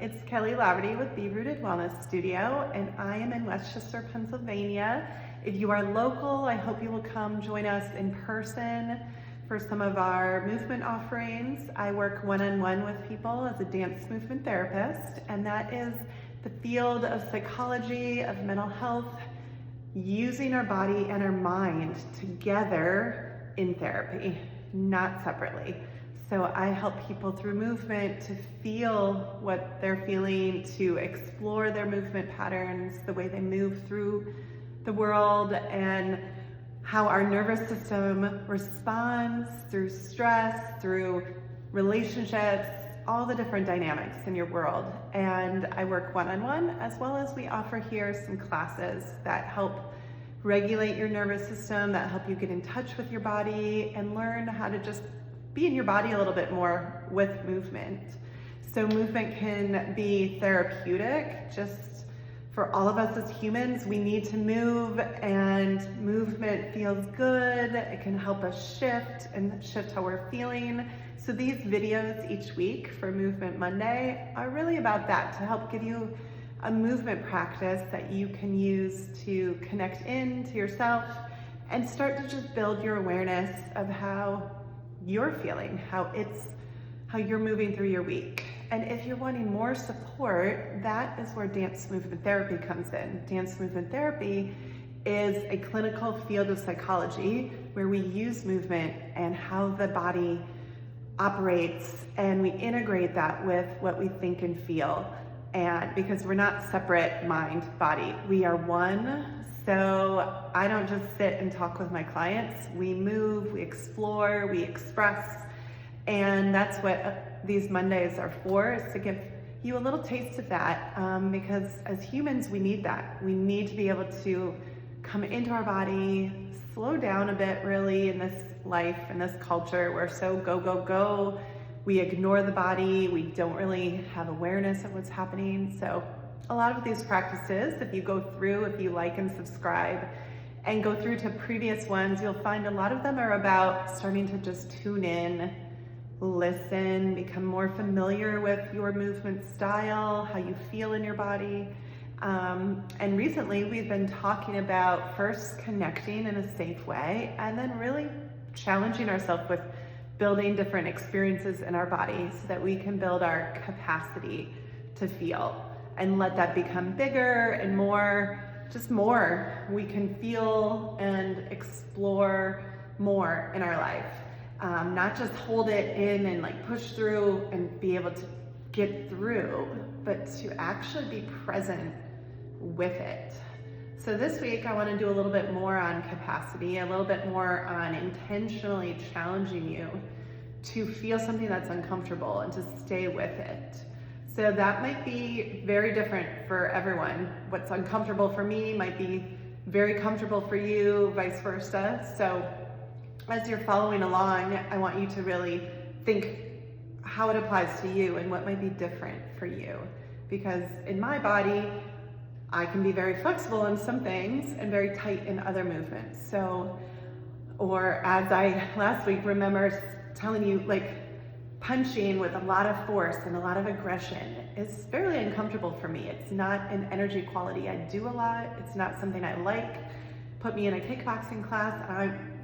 It's Keli Laverty with Be Rooted Wellness Studio, and I am in Westchester, Pennsylvania. If you are local, I hope you will come join us in person for some of our movement offerings. I work one-on-one with people as a dance movement therapist, and that is the field of psychology, of mental health, using our body and our mind together in therapy, not separately. So I help people through movement to feel what they're feeling, to explore their movement patterns, the way they move through the world, and how our nervous system responds through stress, through relationships, all the different dynamics in your world. And I work one-on-one, as well as we offer here some classes that help regulate your nervous system, that help you get in touch with your body and learn how to just be in your body a little bit more with movement. So movement can be therapeutic. Just for all of us as humans, we need to move, and movement feels good. It can help us shift how we're feeling. So these videos each week for Movement Monday are really about that, to help give you a movement practice that you can use to connect in to yourself and start to just build your awareness of how you're feeling, how you're moving through your week. And if you're wanting more support, that is where dance movement therapy comes in. Dance movement therapy is a clinical field of psychology where we use movement and how the body operates, and we integrate that with what we think and feel. And because we're not separate mind, body, we are one. So I don't just sit and talk with my clients. We move, we explore, we express, and that's what these Mondays are for, is to give you a little taste of that, because as humans, we need that. We need to be able to come into our body, slow down a bit really in this life, in this culture. We're so go, go, go. We ignore the body. We don't really have awareness of what's happening. So a lot of these practices, if you go through, if you like and subscribe and go through to previous ones, you'll find a lot of them are about starting to just tune in, listen, become more familiar with your movement style, how you feel in your body. And recently we've been talking about first connecting in a safe way, and then really challenging ourselves with building different experiences in our body so that we can build our capacity to feel and let that become bigger and more, just more. We can feel and explore more in our life. Not just hold it in and like push through and be able to get through, but to actually be present with it. So this week I want to do a little bit more on capacity, a little bit more on intentionally challenging you to feel something that's uncomfortable and to stay with it. So that might be very different for everyone. What's uncomfortable for me might be very comfortable for you, vice versa. So as you're following along, I want you to really think how it applies to you and what might be different for you. Because in my body, I can be very flexible in some things and very tight in other movements. So, or as I last week remember telling you, like, punching with a lot of force and a lot of aggression is fairly uncomfortable for me. It's not an energy quality I do a lot. It's not something I like. Put me in a kickboxing class,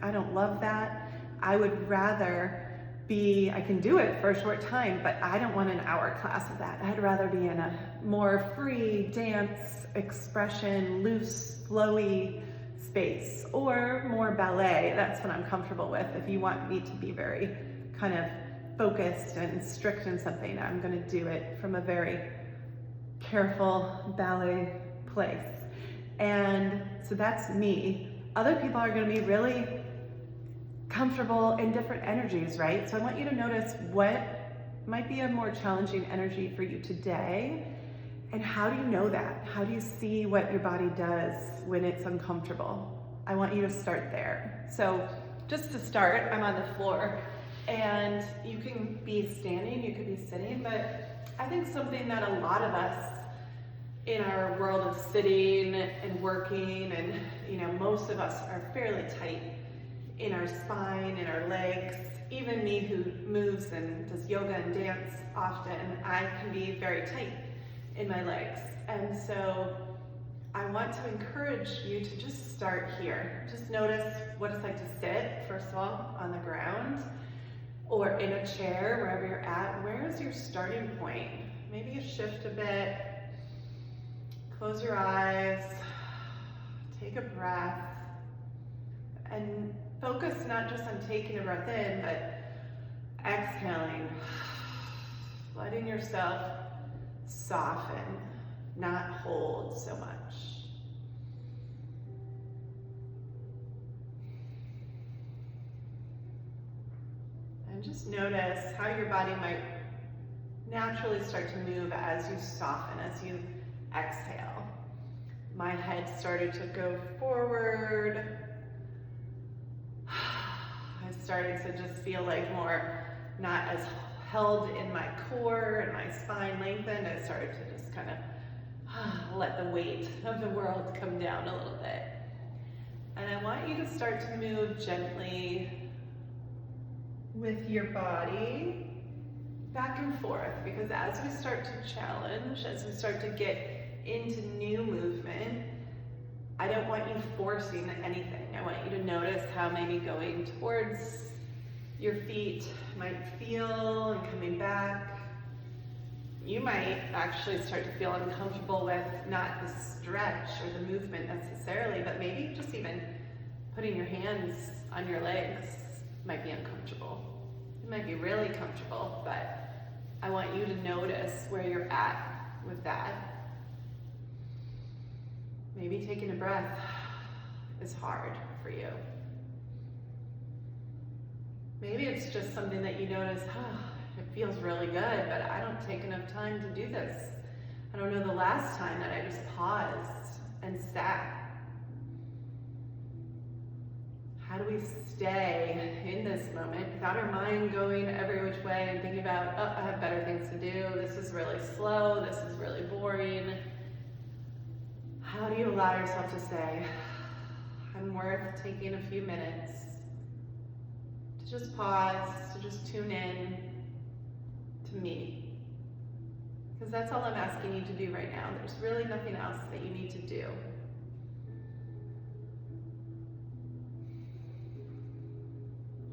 I don't love that. I would rather I can do it for a short time, but I don't want an hour class of that. I'd rather be in a more free dance, expression, loose, flowy space, or more ballet. That's what I'm comfortable with. If you want me to be very kind of focused and strict in something, I'm going to do it from a very careful ballet place. And so that's me. Other people are going to be really comfortable in different energies, right? So I want you to notice what might be a more challenging energy for you today, and how do you know that? How do you see what your body does when it's uncomfortable? I want you to start there. So just to start, I'm on the floor, and you can be standing, you could be sitting, but I think something that a lot of us in our world of sitting and working, and most of us are fairly tight in our spine, in our legs. Even me who moves and does yoga and dance often, I can be very tight in my legs. And so I want to encourage you to just start here. Just notice what it's like to sit, first of all, on the ground or in a chair, wherever you're at. Where is your starting point? Maybe you shift a bit, close your eyes, take a breath, and focus not just on taking a breath in, but exhaling, letting yourself soften, not hold so much. And just notice how your body might naturally start to move as you soften, as you exhale. My head started to go forward. I started to just feel like more not as held in my core and my spine lengthened. I started to just kind of let the weight of the world come down a little bit. And I want you to start to move gently with your body back and forth, because as we start to challenge, as we start to get into new movement, I don't want you forcing anything. I want you to notice how maybe going towards your feet might feel and coming back. You might actually start to feel uncomfortable with not the stretch or the movement necessarily, but maybe just even putting your hands on your legs might be uncomfortable. It might be really comfortable, but I want you to notice where you're at with that. Maybe taking a breath is hard for you. Maybe it's just something that you notice, it feels really good, but I don't take enough time to do this. I don't know the last time that I just paused and sat. How do we stay in this moment without our mind going every which way and thinking about, oh, I have better things to do, this is really slow, this is really boring. How do you allow yourself to say, I'm worth taking a few minutes to just pause, to just tune in to me? Because that's all I'm asking you to do right now. There's really nothing else that you need to do.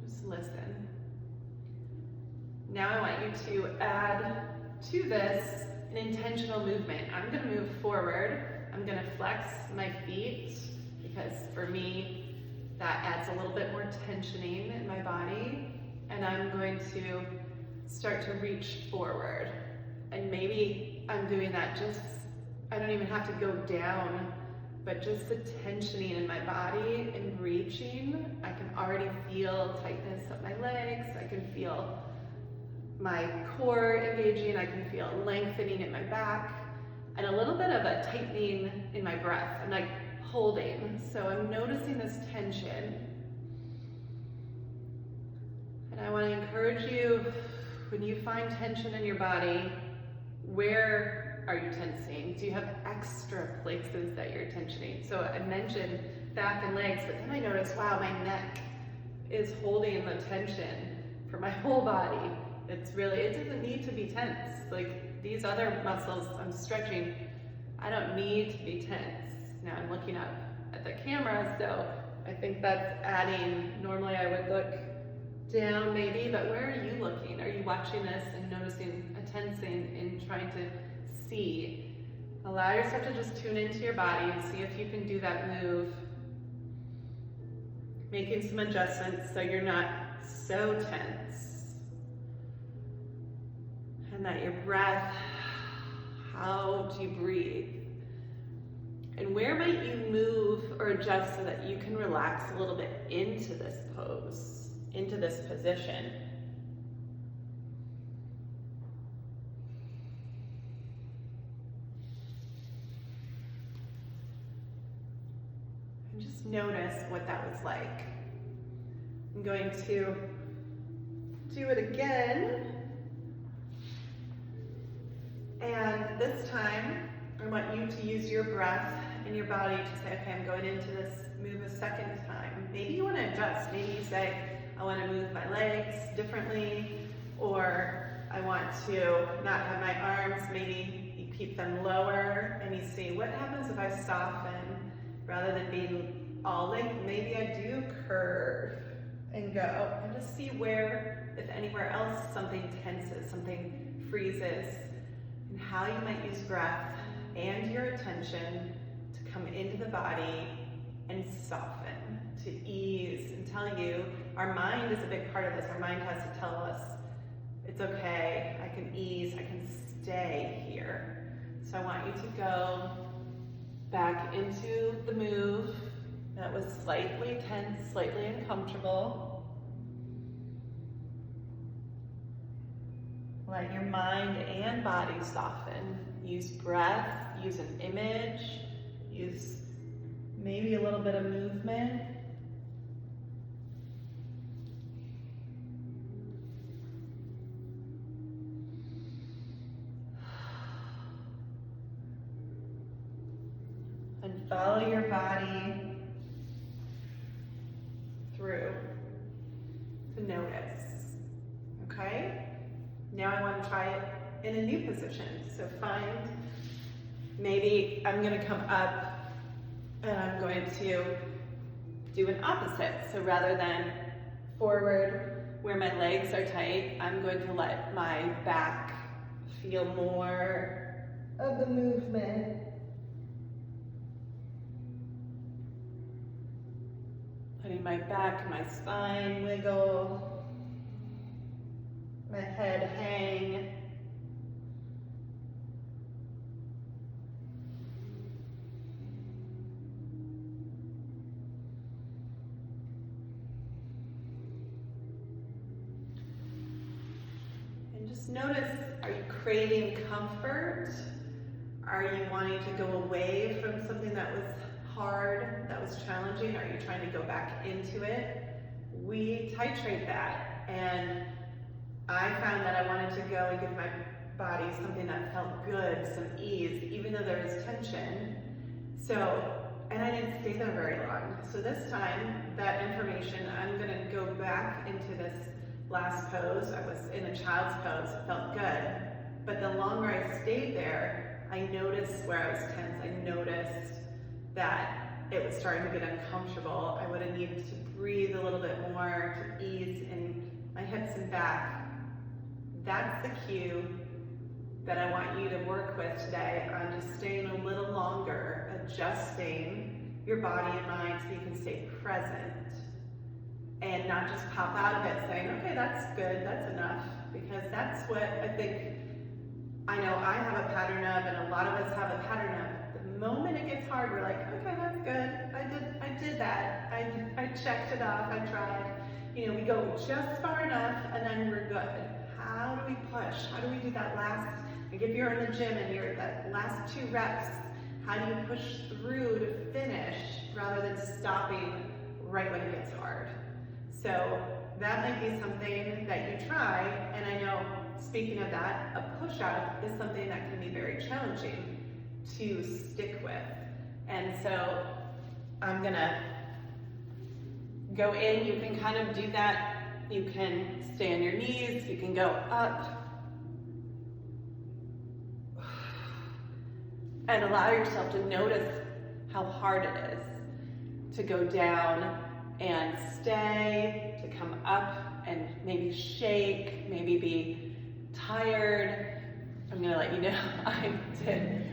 Just listen. Now I want you to add to this an intentional movement. I'm going to move forward. I'm going to flex my feet, because for me, that adds a little bit more tensioning in my body. And I'm going to start to reach forward. And maybe I'm doing that just, I don't even have to go down, but just the tensioning in my body and reaching. I can already feel tightness up my legs. I can feel my core engaging. I can feel lengthening in my back. And a little bit of a tightening in my breath. I'm like holding. So I'm noticing this tension. And I want to encourage you, when you find tension in your body, where are you tensing? Do you have extra places that you're tensioning? So I mentioned back and legs, but then I noticed, wow, my neck is holding the tension for my whole body. It's really, it doesn't need to be tense. Like these other muscles I'm stretching, I don't need to be tense. Now I'm looking up at the camera, so I think that's adding, normally I would look down maybe, but where are you looking? Are you watching this and noticing a tensing and trying to see? Allow yourself to just tune into your body and see if you can do that move. Making some adjustments so you're not so tense. And that your breath, how do you breathe? And where might you move or adjust so that you can relax a little bit into this pose, into this position? And just notice what that was like. I'm going to do it again. And this time, I want you to use your breath in your body to say, okay, I'm going into this move a second time. Maybe you want to adjust. Maybe you say, I want to move my legs differently, or I want to not have my arms. Maybe you keep them lower, and you see what happens if I soften rather than being all length. Maybe I do curve and go, and just see where, if anywhere else, something tenses, something freezes, and how you might use breath and your attention to come into the body and soften, to ease, and tell you, our mind is a big part of this. Our mind has to tell us, it's okay, I can ease, I can stay here. So I want you to go back into the move that was slightly tense, slightly uncomfortable. Let your mind and body soften. Use breath, use an image, use maybe a little bit of movement. And follow your body through to notice, okay? Now I want to try it in a new position. So find, maybe I'm going to come up and I'm going to do an opposite. So rather than forward where my legs are tight, I'm going to let my back feel more of the movement. Letting my back and my spine wiggle, my head hang. And just notice, are you craving comfort? Are you wanting to go away from something that was hard, that was challenging? Are you trying to go back into it? We titrate that, and I found that I wanted to go and give my body something that felt good, some ease, even though there was tension. So, and I didn't stay there very long. So this time, that information, I'm gonna go back into this last pose. I was in a child's pose, it felt good. But the longer I stayed there, I noticed where I was tense. I noticed that it was starting to get uncomfortable. I would have needed to breathe a little bit more to ease in my hips and back. That's the cue that I want you to work with today on just staying a little longer, adjusting your body and mind so you can stay present and not just pop out of it saying, okay, that's good, that's enough, because that's what I think, I know I have a pattern of, and a lot of us have a pattern of. The moment it gets hard, we're like, okay, that's good. I did that. I checked it off. I tried. You know, we go just far enough, and then we're good. How do we push? How do we do that last? Like if you're in the gym and you're that last 2 reps, how do you push through to finish rather than stopping right when it gets hard? So that might be something that you try. And I know, speaking of that, a push-up is something that can be very challenging to stick with. And so I'm gonna go in. You can kind of do that. You can stay on your knees, you can go up and allow yourself to notice how hard it is to go down and stay, to come up and maybe shake, maybe be tired. I'm gonna let you know I did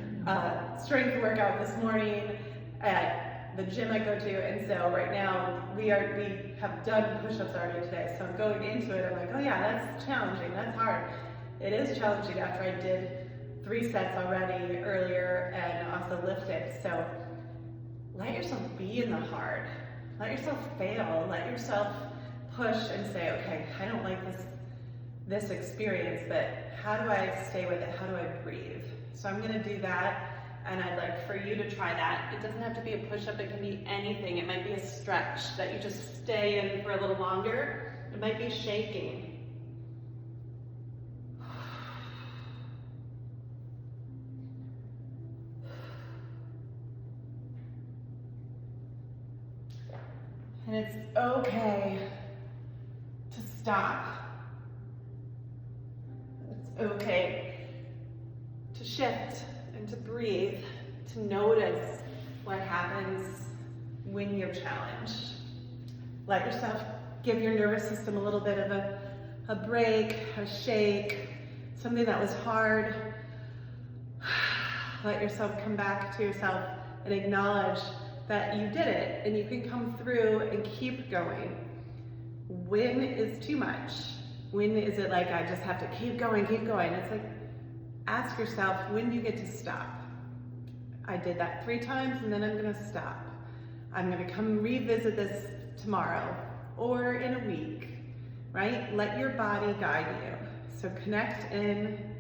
strength workout this morning at the gym I go to, and so right now we have done push-ups already today, so I'm going into it, I'm like, oh yeah, that's challenging, that's hard. It is challenging after I did 3 sets already earlier and also lifted. So let yourself be in the hard, let yourself fail, let yourself push and say, okay, I don't like this experience, but how do I stay with it? How do I breathe? So I'm gonna do that, and I'd like for you to try that. It doesn't have to be a push-up, it can be anything. It might be a stretch that you just stay in for a little longer. It might be shaking. And it's okay to stop. It's okay to shift and and to breathe, to notice what happens when you're challenged. Let yourself give your nervous system a little bit of a break, a shake, something that was hard. Let yourself come back to yourself and acknowledge that you did it, and you can come through and keep going. When is too much? When is it like, I just have to keep going, keep going? It's like, ask yourself, when do you get to stop? I did that 3 times and then I'm gonna stop. I'm gonna come revisit this tomorrow or in a week, right? Let your body guide you. So connect in.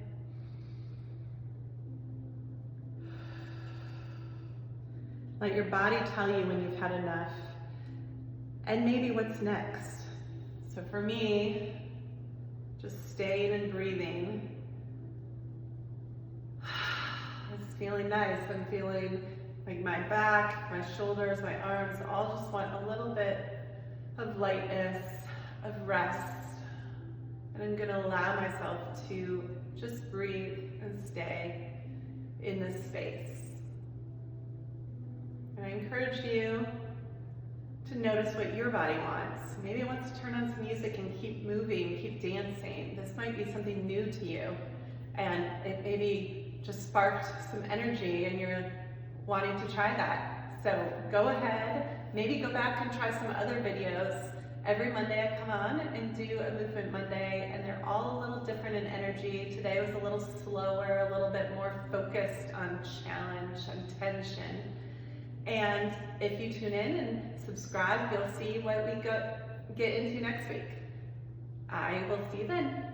Let your body tell you when you've had enough and maybe what's next. So for me, just staying and breathing. It's feeling nice. I'm feeling like my back, my shoulders, my arms all just want a little bit of lightness, of rest. And I'm gonna allow myself to just breathe and stay in this space. And I encourage you to notice what your body wants. Maybe it wants to turn on some music and keep moving, keep dancing. This might be something new to you, and it maybe just sparked some energy and you're wanting to try that. So go ahead, maybe go back and try some other videos. Every Monday I come on and do a Movement Monday, and they're all a little different in energy. Today was a little slower, a little bit more focused on challenge and tension. And if you tune in and subscribe, you'll see what we get into next week. I will see you then.